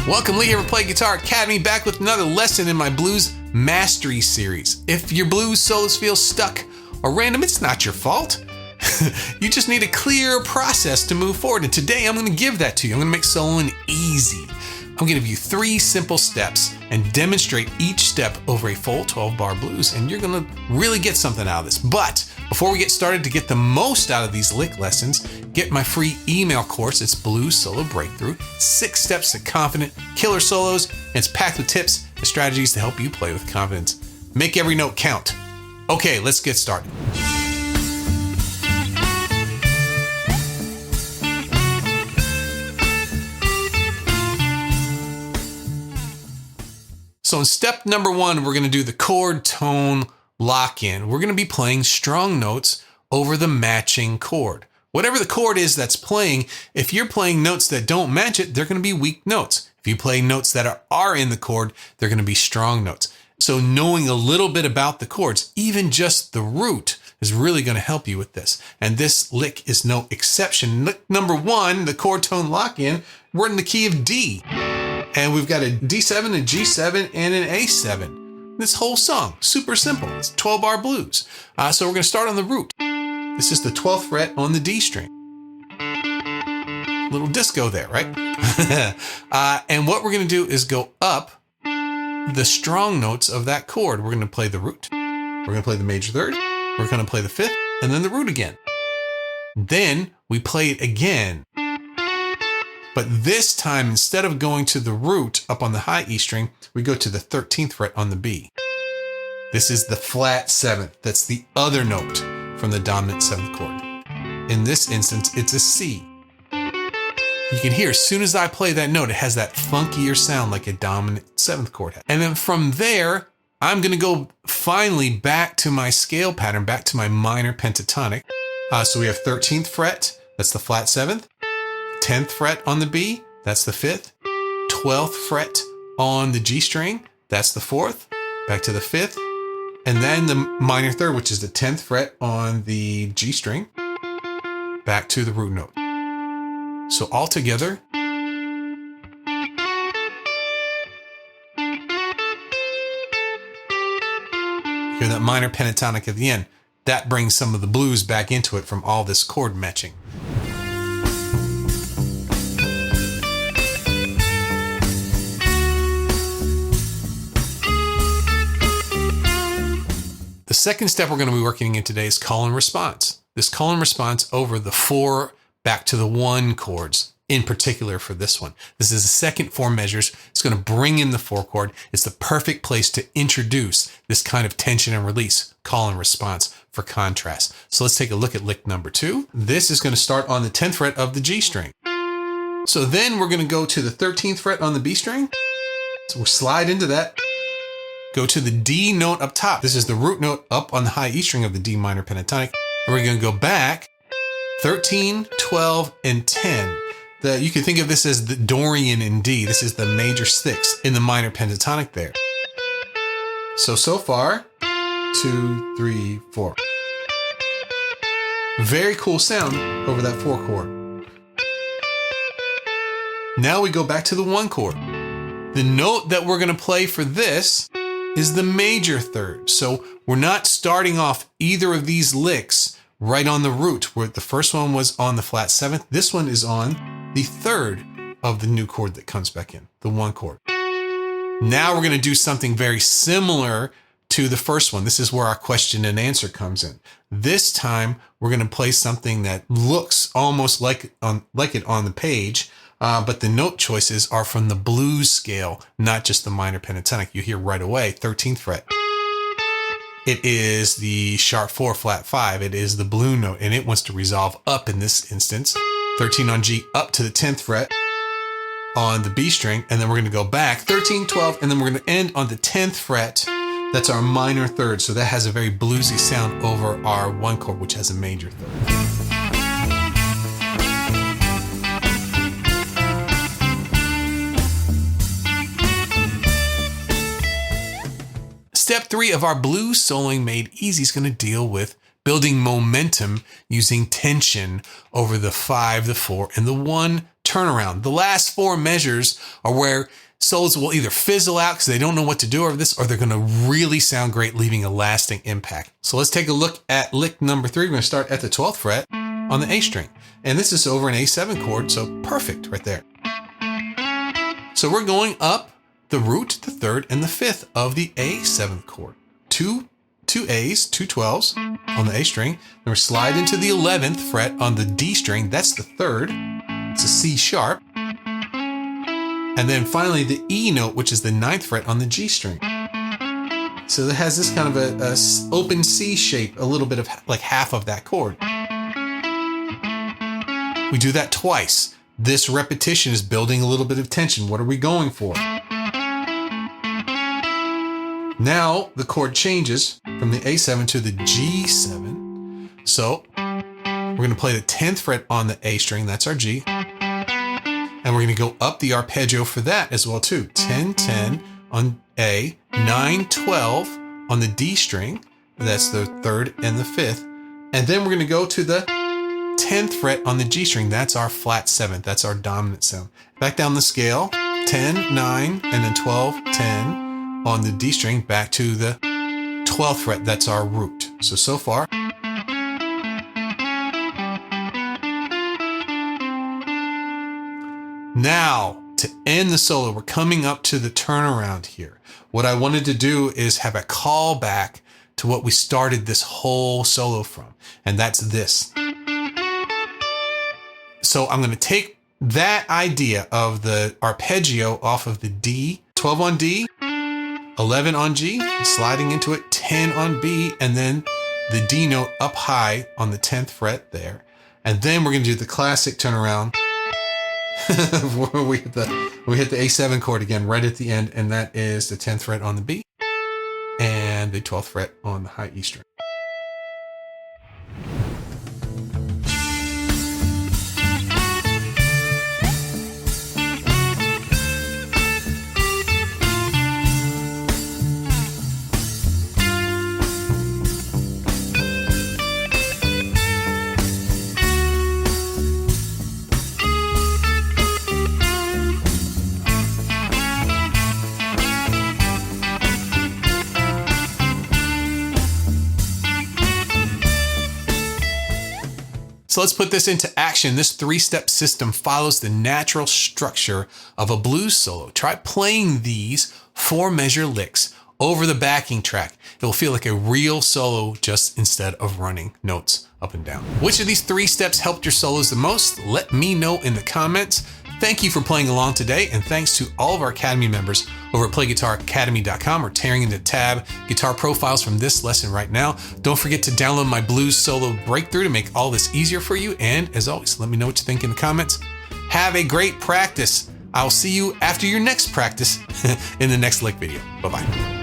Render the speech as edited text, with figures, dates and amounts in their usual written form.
Welcome, Lee here for Play Guitar Academy, back with another lesson in my blues mastery series. If your blues solos feel stuck or random, it's not your fault. You just need a clear process to move forward, and today I'm going to give that to you. I'm going to make soloing easy. I'm going to give you 3 simple steps and demonstrate each step over a full 12-bar blues, and you're going to really get something out of this. But before we get started, to get the most out of these lick lessons, get my free email course. It's Blues Solo Breakthrough, 6 steps to confident killer solos, and it's packed with tips and strategies to help you play with confidence. Make every note count. Okay, let's get started. So in step number 1, we're going to do the chord tone lock-in. We're going to be playing strong notes over the matching chord. Whatever the chord is that's playing, if you're playing notes that don't match it, they're going to be weak notes. If you play notes that are in the chord, they're going to be strong notes. So knowing a little bit about the chords, even just the root, is really going to help you with this. And this lick is no exception. Lick number 1, the chord tone lock-in, we're in the key of D. And we've got a D7, a G7, and an A7. This whole song, super simple. It's 12-bar blues. So we're going to start on the root. This is the 12th fret on the D string. Little disco there, right? And what we're going to do is go up the strong notes of that chord. We're going to play the root. We're going to play the major third. We're going to play the 5th, and then the root again. Then we play it again. But this time, instead of going to the root up on the high E string, we go to the 13th fret on the B. This is the flat 7th. That's the other note from the dominant 7th chord. In this instance, it's a C. You can hear as soon as I play that note, it has that funkier sound like a dominant 7th chord has. And then from there, I'm going to go finally back to my scale pattern, back to my minor pentatonic. So we have 13th fret, that's the flat 7th. 10th fret on the B, that's the 5th. 12th fret on the G string, that's the 4th. Back to the 5th. And then the minor third, which is the 10th fret on the G string. Back to the root note. So all together. Hear that minor pentatonic at the end. That brings some of the blues back into it from all this chord matching. The second step we're going to be working in today is call and response. This call and response over the 4 back to the 1 chords, in particular for this one. This is the second 4 measures. It's going to bring in the 4 chord. It's the perfect place to introduce this kind of tension and release, call and response for contrast. So let's take a look at lick number 2. This is going to start on the 10th fret of the G string. So then we're going to go to the 13th fret on the B string. So we'll slide into that. Go to the D note up top. This is the root note up on the high E string of the D minor pentatonic. And we're going to go back 13, 12, and 10. You can think of this as the Dorian in D. This is the major 6th in the minor pentatonic there. So far, 2, 3, 4. Very cool sound over that 4 chord. Now we go back to the 1 chord. The note that we're going to play for this is the major third. So we're not starting off either of these licks right on the root, where the first one was on the flat 7th. This one is on the 3rd of the new chord that comes back in, the 1 chord. Now we're going to do something very similar to the first one. This is where our question and answer comes in. This time we're going to play something that looks almost like it on the page, but the note choices are from the blues scale, not just the minor pentatonic. You hear right away, 13th fret. It is the sharp 4, flat 5. It is the blue note, and it wants to resolve up in this instance. 13 on G up to the 10th fret on the B string, and then we're going to go back 13, 12, and then we're going to end on the 10th fret. That's our minor third, so that has a very bluesy sound over our 1 chord, which has a major third. Step 3 of our blues soloing made easy is going to deal with building momentum using tension over the 5, the 4, and the 1 turnaround. The last 4 measures are where solos will either fizzle out because they don't know what to do over this, or they're going to really sound great, leaving a lasting impact. So let's take a look at lick number 3. We're going to start at the 12th fret on the A string. And this is over an A7 chord, so perfect right there. So we're going up the root, the 3rd, and the 5th of the A7 chord. Two A's, 2 12s on the A string. Then we're slide into the 11th fret on the D string. That's the 3rd. It's a C sharp. And then finally the E note, which is the 9th fret on the G string. So it has this kind of a open C shape, a little bit of like half of that chord. We do that twice. This repetition is building a little bit of tension. What are we going for? Now the chord changes from the A7 to the G7. So we're going to play the 10th fret on the A string. That's our G. And we're going to go up the arpeggio for that as well too. 10, 10 on A, 9, 12 on the D string. That's the 3rd and the 5th. And then we're going to go to the 10th fret on the G string. That's our flat 7th. That's our dominant sound. Back down the scale, 10, 9, and then 12, 10 on the D string, back to the 12th fret. That's our root. So far. Now, to end the solo, we're coming up to the turnaround here. What I wanted to do is have a call back to what we started this whole solo from, and that's this. So I'm going to take that idea of the arpeggio off of the D, 12 on D, 11 on G, sliding into it, 10 on B, and then the D note up high on the 10th fret there. And then we're going to do the classic turnaround where we hit the A7 chord again right at the end, and that is the 10th fret on the B and the 12th fret on the high E string. So let's put this into action. This 3-step system follows the natural structure of a blues solo. Try playing these 4-measure licks over the backing track. It will feel like a real solo just instead of running notes up and down. Which of these 3 steps helped your solos the most? Let me know in the comments. Thank you for playing along today, and thanks to all of our Academy members over at PlayGuitarAcademy.com. We're tearing into tab guitar profiles from this lesson right now. Don't forget to download my Blues Solo Breakthrough to make all this easier for you. And as always, let me know what you think in the comments. Have a great practice. I'll see you after your next practice in the next lick video. Bye-bye.